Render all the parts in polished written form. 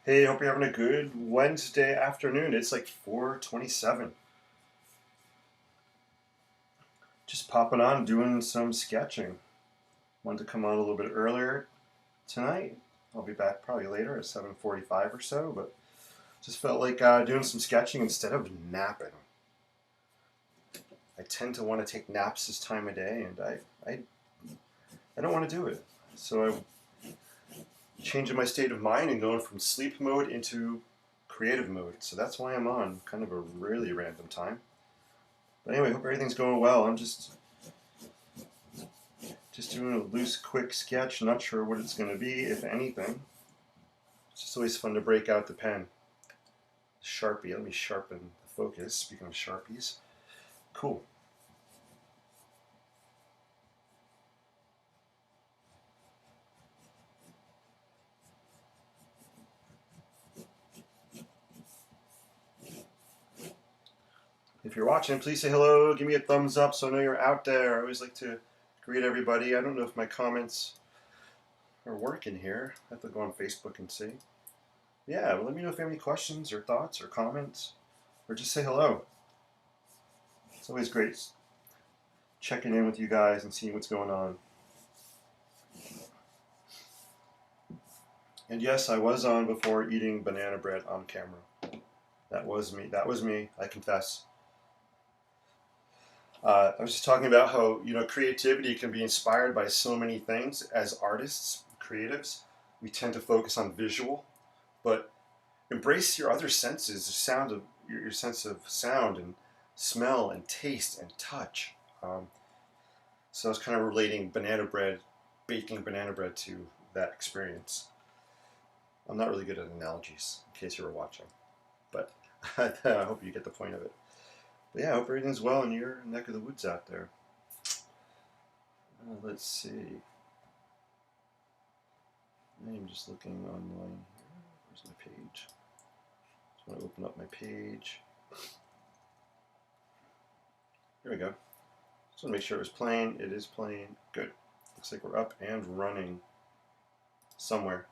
Hey, hope you're having a good Wednesday afternoon. It's like 4:27. Just popping on, doing some sketching. Wanted to come on a little bit earlier tonight. I'll be back probably later at 7:45 or so, but just felt like doing some sketching instead of napping. I tend to want to take naps this time of day, and I don't want to do it. So I'm changing my state of mind and going from sleep mode into creative mode. So that's why I'm on kind of a really random time. But anyway, hope everything's going well. I'm just doing a loose, quick sketch. Not sure what it's going to be, if anything. It's just always fun to break out the pen. Sharpie. Let me sharpen the focus. Speaking of Sharpies. Cool. If you're watching, please say hello. Give me a thumbs up so I know you're out there. I always like to greet everybody. I don't know if my comments are working here. I have to go on Facebook and see. Yeah, well, let me know if you have any questions or thoughts or comments, or just say hello. It's always great checking in with you guys and seeing what's going on. And yes, I was on before eating banana bread on camera. That was me. That was me. I confess. I was just talking about how creativity can be inspired by so many things. As artists, creatives, we tend to focus on visual, but embrace your other senses, the sound of your sense of sound and smell and taste and touch. So I was kind of relating banana bread, baking banana bread to that experience. I'm not really good at analogies, in case you were watching, but I hope you get the point of it. But yeah, I hope everything's well in your neck of the woods out there. Let's see. I'm just looking online here. Where's my page? Just want to open up my page. Here we go. Just want to make sure it was playing. It is playing. Good. Looks like we're up and running somewhere.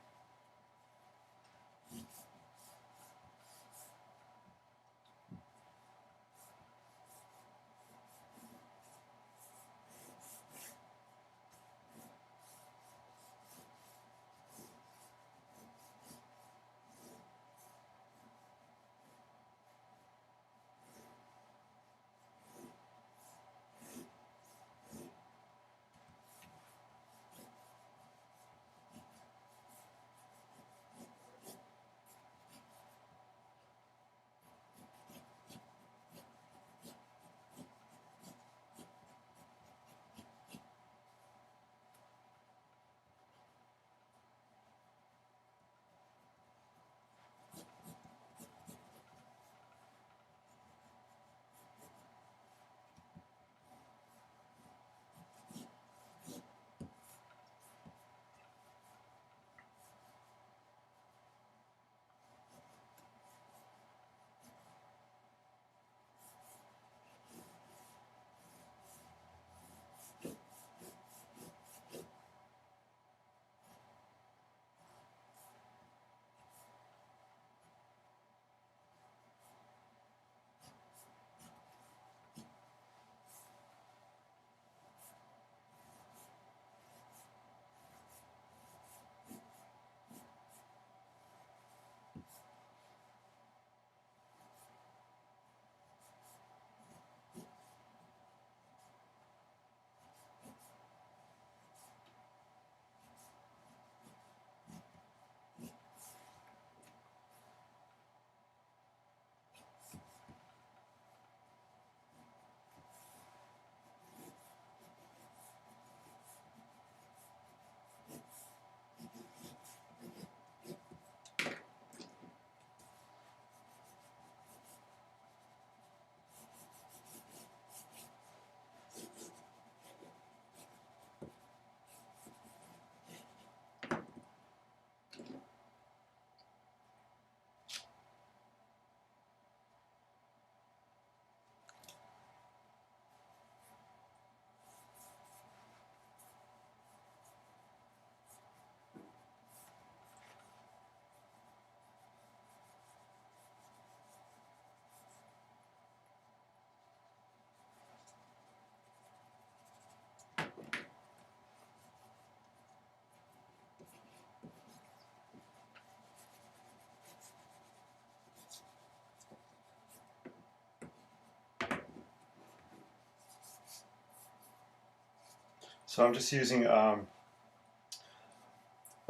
So I'm just using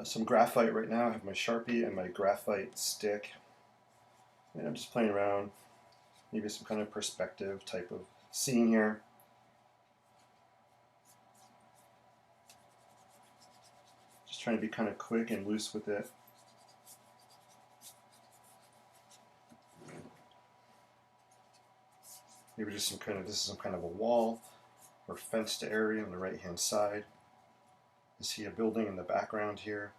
some graphite right now. I have my Sharpie and my graphite stick, and I'm just playing around, maybe some kind of perspective type of scene here. Just trying to be kind of quick and loose with it. Maybe just some kind of, this is some kind of a wall or fenced area on the right hand side. You see a building in the background here.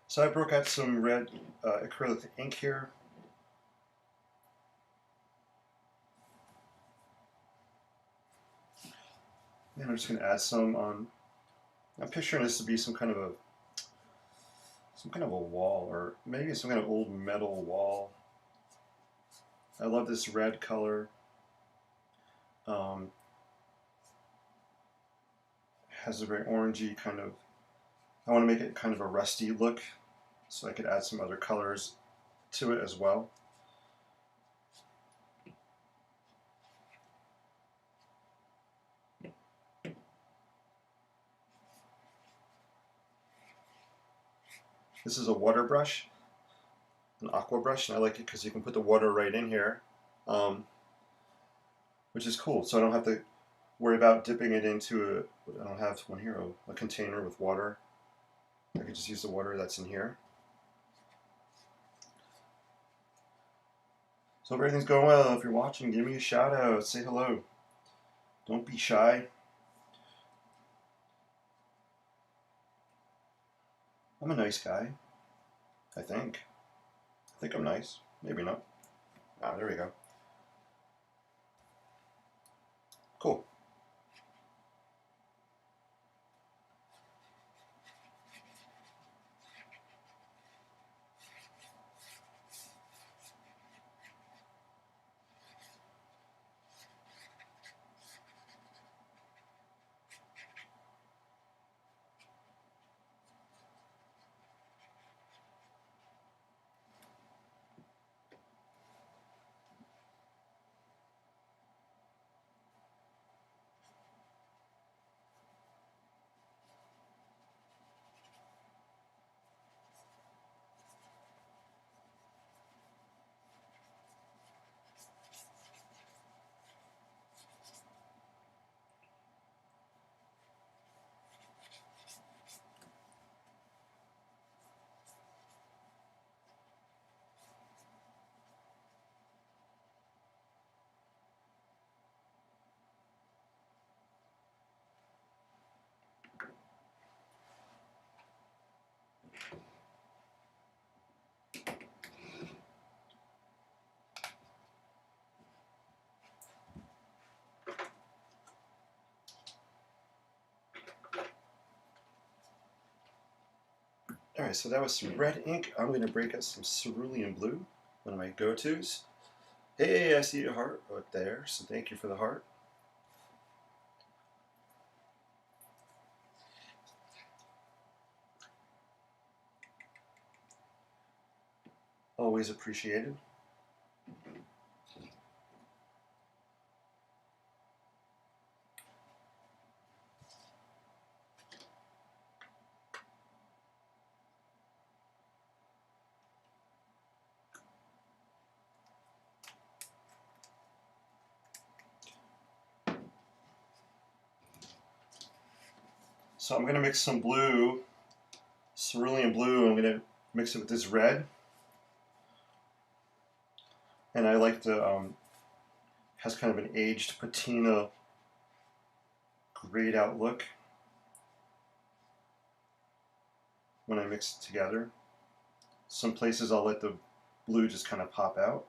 So I broke out some red acrylic ink here. And I'm just going to add some on. I'm picturing this to be some kind of a wall, or maybe some kind of old metal wall. I love this red color. Has a very orangey kind of. I want to make it kind of a rusty look, so I could add some other colors to it as well. This is a water brush, an aqua brush, and I like it because you can put the water right in here, which is cool. So I don't have to worry about dipping it into I don't have one here, a container with water. I can just use the water that's in here. So if everything's going well, if you're watching, give me a shout out, say hello. Don't be shy. I'm a nice guy, I think. I think I'm nice. Maybe not. Ah, there we go. Cool. Alright, so that was some red ink. I'm going to break out some cerulean blue, one of my go-tos. Hey, I see a heart right there, so thank you for the heart. Always appreciated. So I'm going to mix some blue, cerulean blue. I'm going to mix it with this red. And I like the, has kind of an aged patina grayed out look when I mix it together. Some places I'll let the blue just kind of pop out.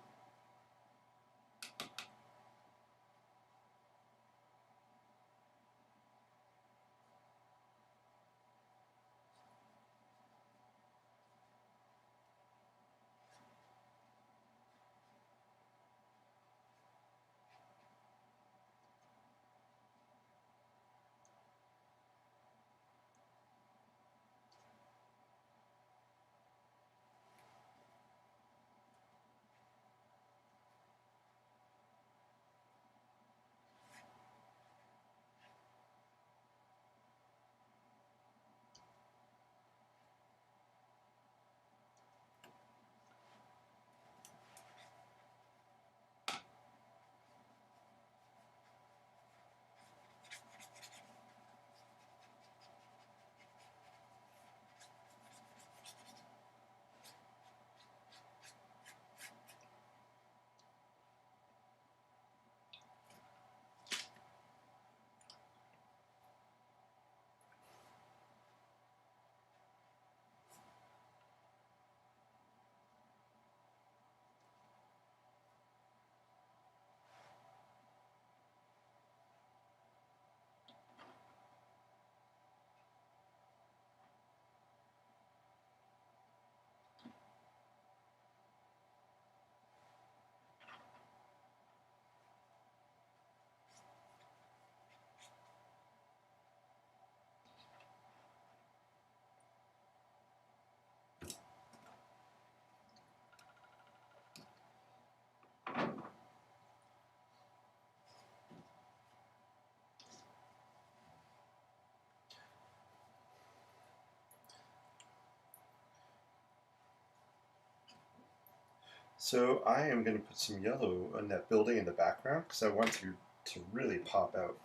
So I am going to put some yellow on that building in the background because I want to really pop out.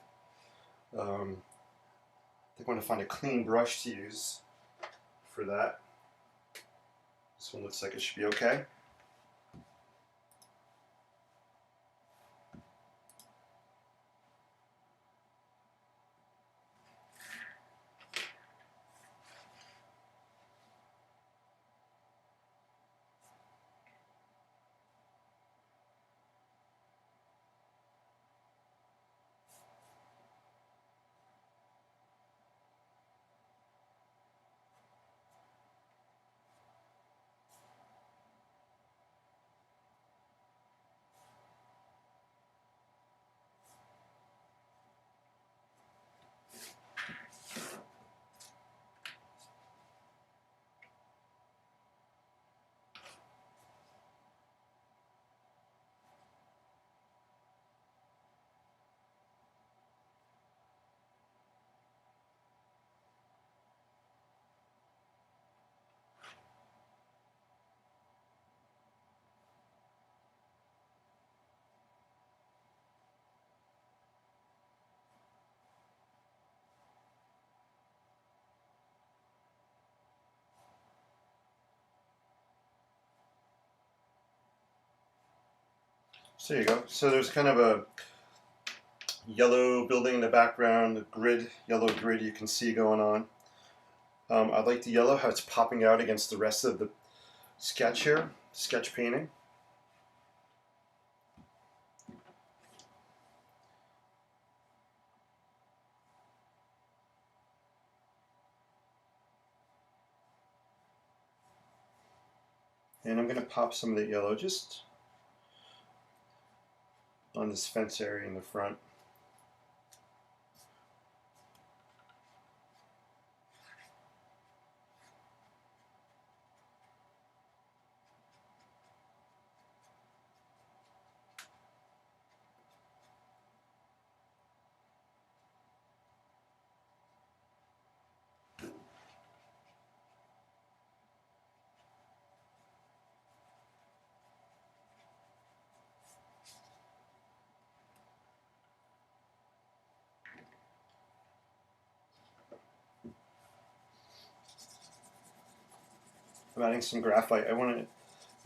I think I want to find a clean brush to use for that. This one looks like it should be okay. So there you go. So there's kind of a yellow building in the background, the grid, yellow grid you can see going on. I like the yellow, how it's popping out against the rest of the sketch here, sketch painting. And I'm going to pop some of the yellow just on this fence area in the front. I'm adding some graphite. I want to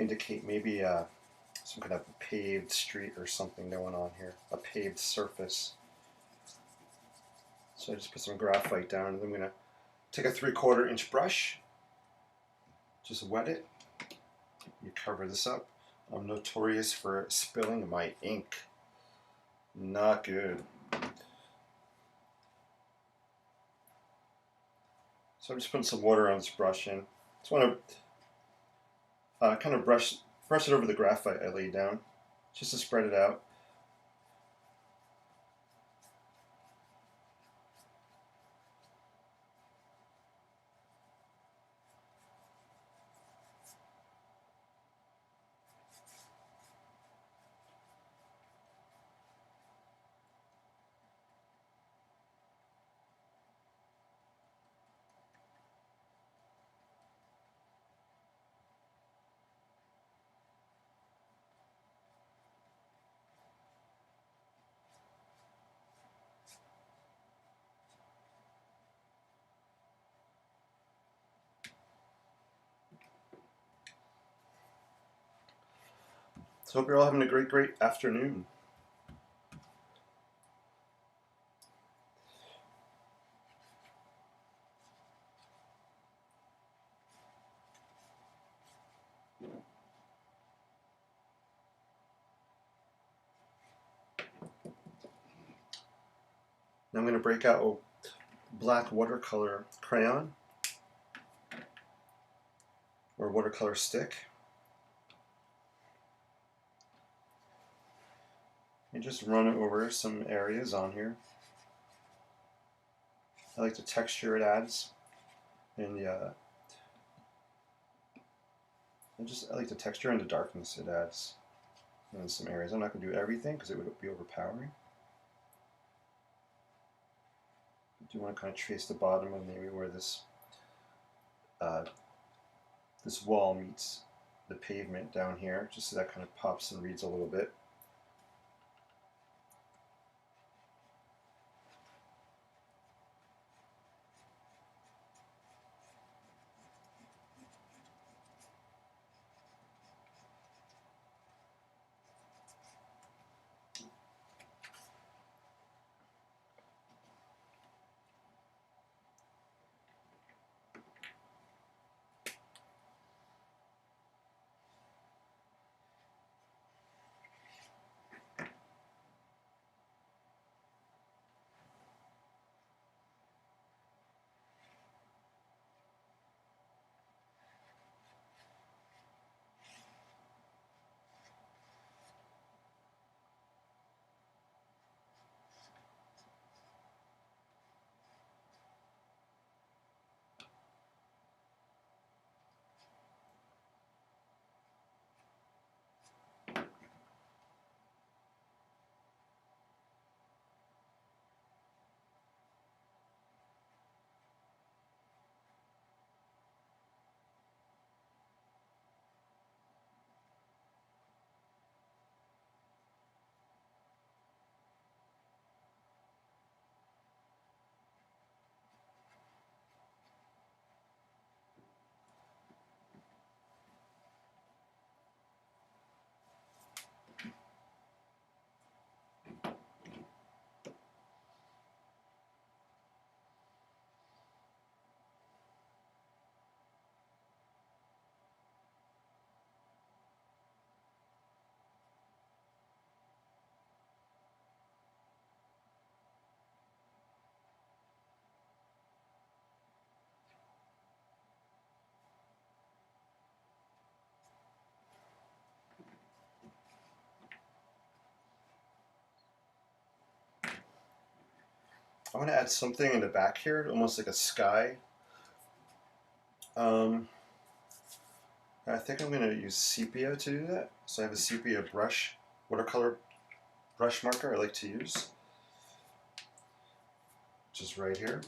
indicate maybe some kind of paved street or something going on here, a paved surface. So I just put some graphite down, and then I'm going to take a 3/4 inch brush, just wet it. You cover this up. I'm notorious for spilling my ink. Not good. So I'm just putting some water on this brush in. Just want to kind of brush it over the graphite I laid down, just to spread it out. So hope you're all having a great afternoon. Now I'm going to break out a black watercolor crayon or watercolor stick and just run over some areas on here. I like the texture it adds, and I like the texture and the darkness it adds in some areas. I'm not going to do everything because it would be overpowering. I do want to kind of trace the bottom of maybe where this this wall meets the pavement down here, just so that kind of pops and reads a little bit. I want to add something in the back here, almost like a sky. I think I'm going to use sepia to do that. So I have a sepia brush, watercolor brush marker I like to use, which is right here.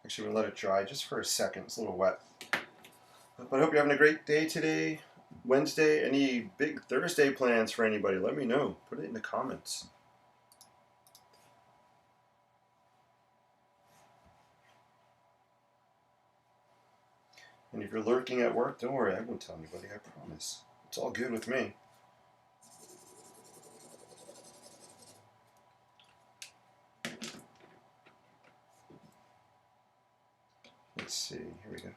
Actually, we'll let it dry just for a second. It's a little wet. But I hope you're having a great day today. Wednesday, any big Thursday plans for anybody? Let me know. Put it in the comments. And if you're lurking at work, don't worry, I won't tell anybody, I promise. It's all good with me. Let's see, here we go.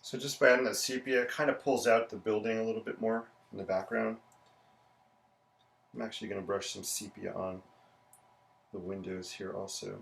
So just by adding that sepia, it kind of pulls out the building a little bit more in the background. I'm actually going to brush some sepia on the windows here also.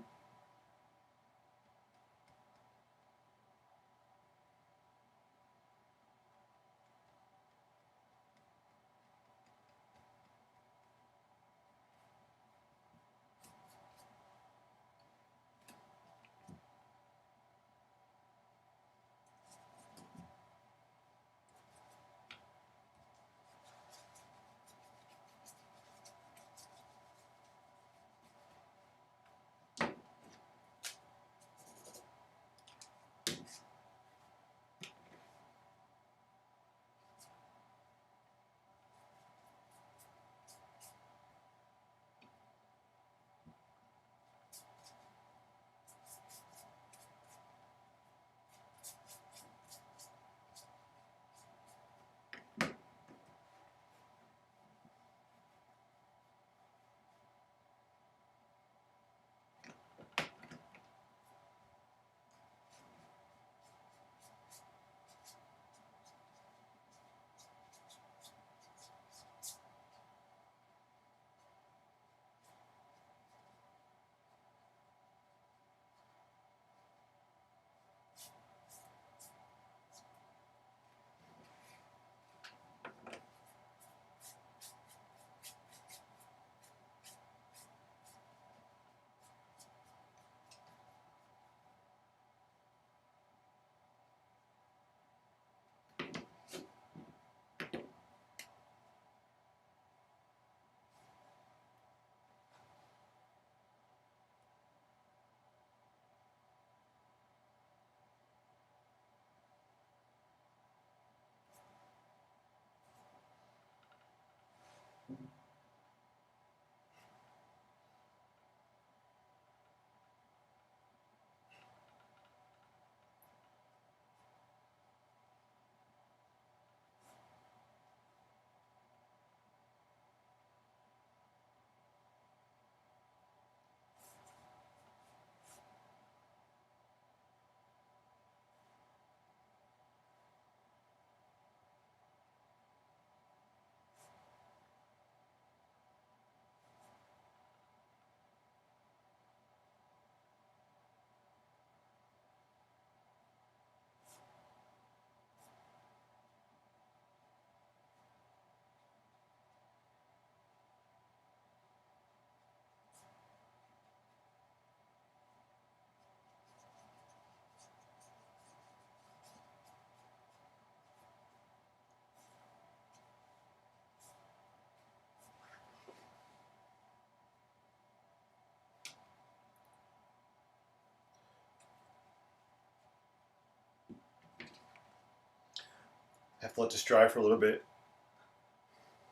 have to let this dry for a little bit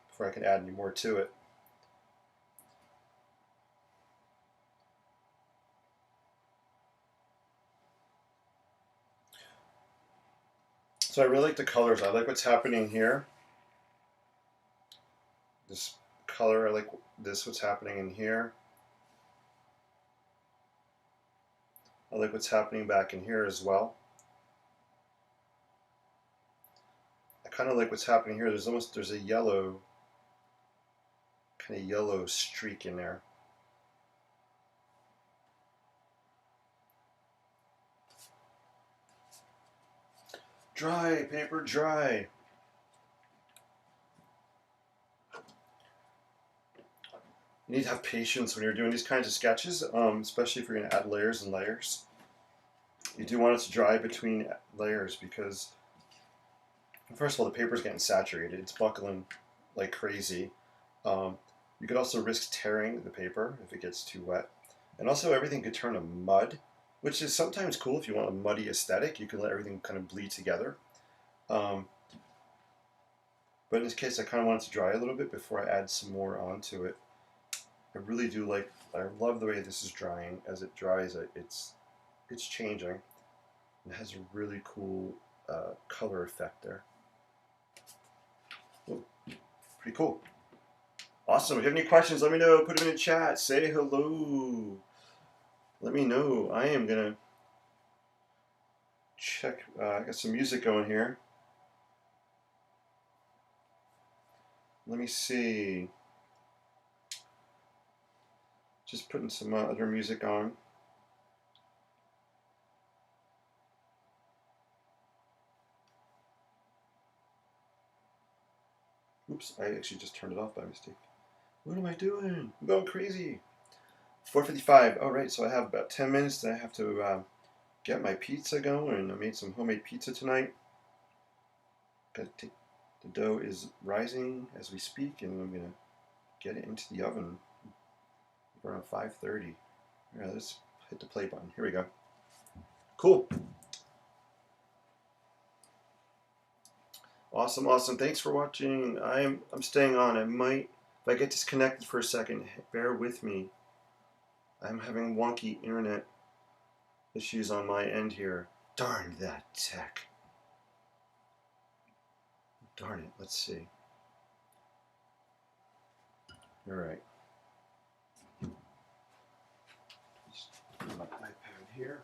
before I can add any more to it. So I really like the colors. I like what's happening here. This color, I like this, what's happening in here. I like what's happening back in here as well. I kind of like what's happening here. There's a yellow, kind of yellow streak in there. Dry, paper, dry. You need to have patience when you're doing these kinds of sketches, especially if you're going to add layers and layers. You do want it to dry between layers because, first of all, the paper's getting saturated. It's buckling like crazy. You could also risk tearing the paper if it gets too wet. And also everything could turn to mud, which is sometimes cool if you want a muddy aesthetic. You can let everything kind of bleed together. But in this case, I kind of want it to dry a little bit before I add some more onto it. I really do like, I love the way this is drying. As it dries, it's changing. It has a really cool color effect there. Oh, pretty cool. Awesome. If you have any questions, let me know. Put them in the chat. Say hello. Let me know. I am going to check. I got some music going here. Let me see. Just putting some other music on. Oops, I actually just turned it off by mistake. What am I doing? I'm going crazy. 4:55. All right, so I have about 10 minutes that I have to get my pizza going. I made some homemade pizza tonight. The dough is rising as we speak, and I'm gonna get it into the oven around 5:30. All right, let's hit the play button. Here we go. Cool. Awesome, awesome. Thanks for watching. I'm staying on. I might, if I get disconnected for a second, bear with me. I'm having wonky internet issues on my end here. Darn that tech. Darn it. Let's see. All right. Just put my iPad here.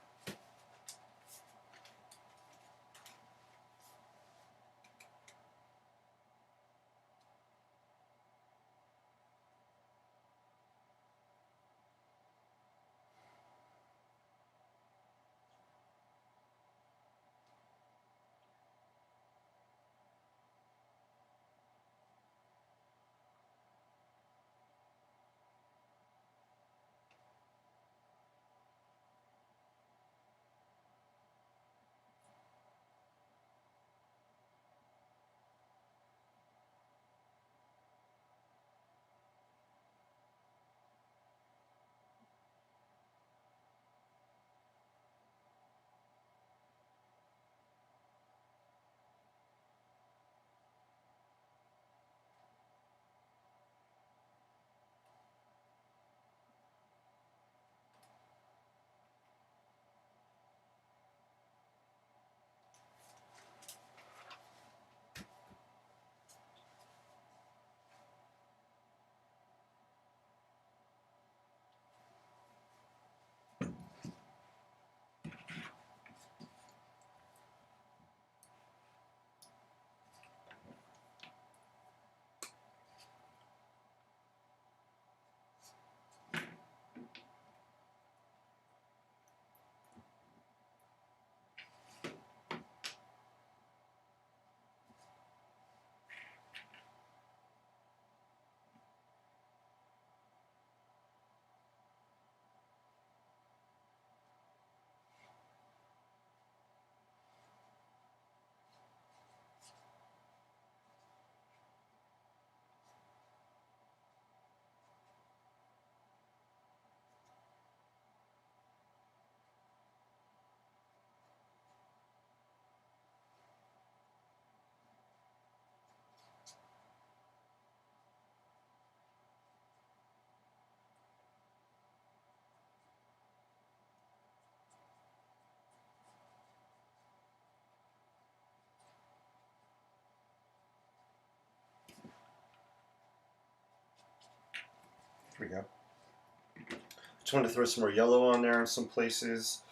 we go. Just want to throw some more yellow on there in some places.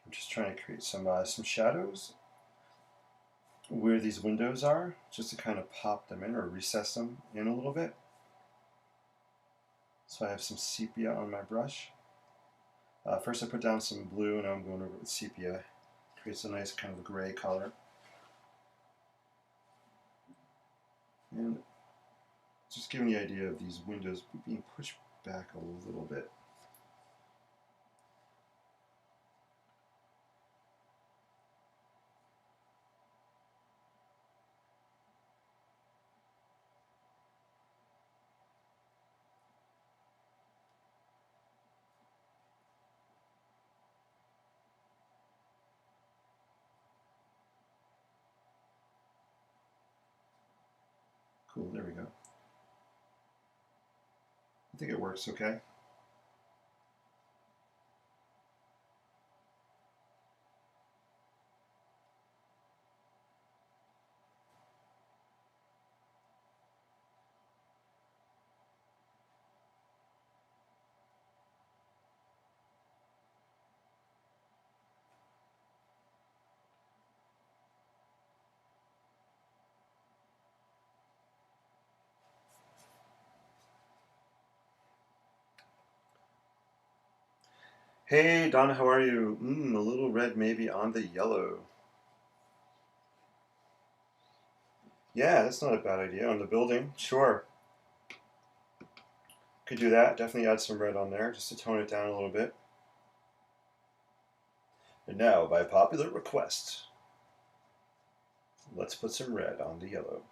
I'm just trying to create some shadows where these windows are, just to kind of pop them in or recess them in a little bit. So I have some sepia on my brush. First I put down some blue, and now I'm going over with sepia. Creates a nice kind of gray color. And just giving the idea of these windows being pushed back a little bit. Cool, there we go. I think it works okay. Hey Donna, how are you? A little red maybe on the yellow. Yeah, that's not a bad idea. On the building, sure. Could do that. Definitely add some red on there just to tone it down a little bit. And now, by popular request, let's put some red on the yellow.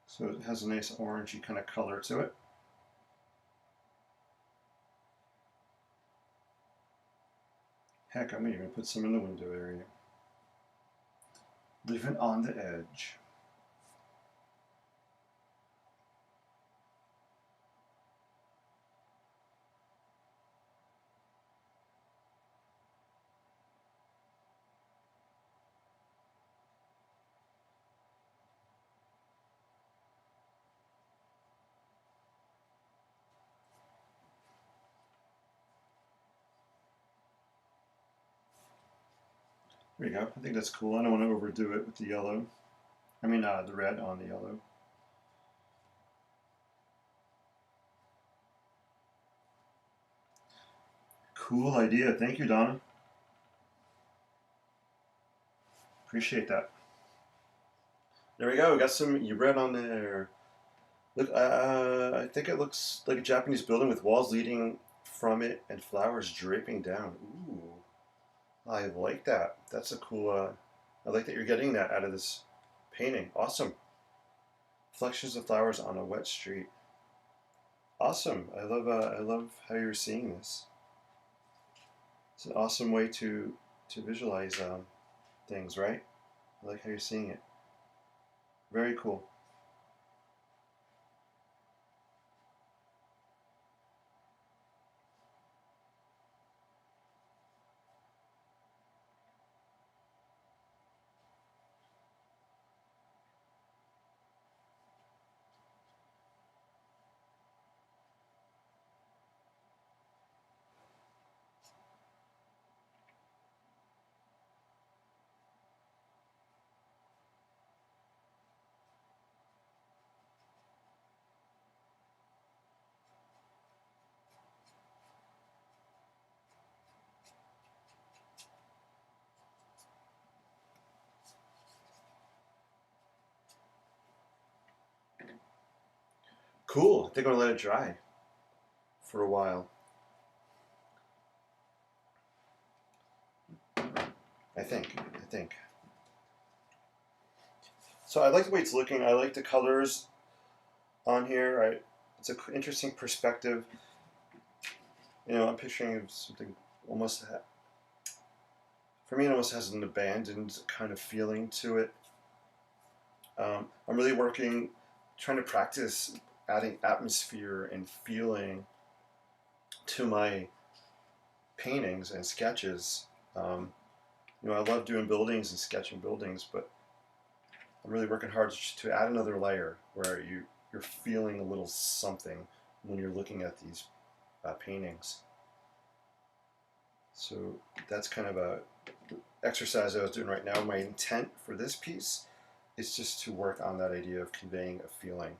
So it has a nice orangey kind of color to it. Heck, I might even put some in the window area. Leave it on the edge. There you go. I think that's cool. I don't want to overdo it with the yellow. I mean, the red on the yellow. Cool idea. Thank you, Donna. Appreciate that. There we go. We got some red on there. Look, I think it looks like a Japanese building with walls leading from it and flowers draping down. Ooh, I like that. That's a cool. I like that you're getting that out of this painting. Awesome. Reflections of flowers on a wet street. Awesome. I love how you're seeing this. It's an awesome way to visualize things, right? I like how you're seeing it. Very cool. Cool. I think I'm gonna let it dry for a while. I think. I think. So I like the way it's looking. I like the colors on here. It's an interesting perspective. You know, I'm picturing something almost. For me, it almost has an abandoned kind of feeling to it. I'm really working, trying to practice adding atmosphere and feeling to my paintings and sketches. You know, I love doing buildings and sketching buildings, but I'm really working hard to add another layer where you're feeling a little something when you're looking at these paintings. So that's kind of a exercise I was doing right now. My intent for this piece is just to work on that idea of conveying a feeling.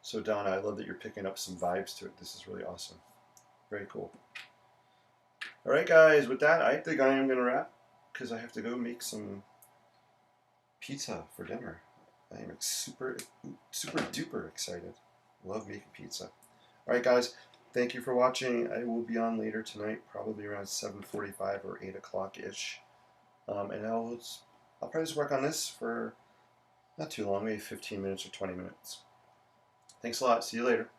So Donna, I love that you're picking up some vibes to it. This is really awesome. Very cool. All right, guys, with that, I think I am going to wrap because I have to go make some pizza for dinner. I am super duper excited. Love making pizza. All right, guys, thank you for watching. I will be on later tonight, probably around 7:45 or 8 o'clock ish. And I'll probably just work on this for not too long, maybe 15 minutes or 20 minutes. Thanks a lot. See you later.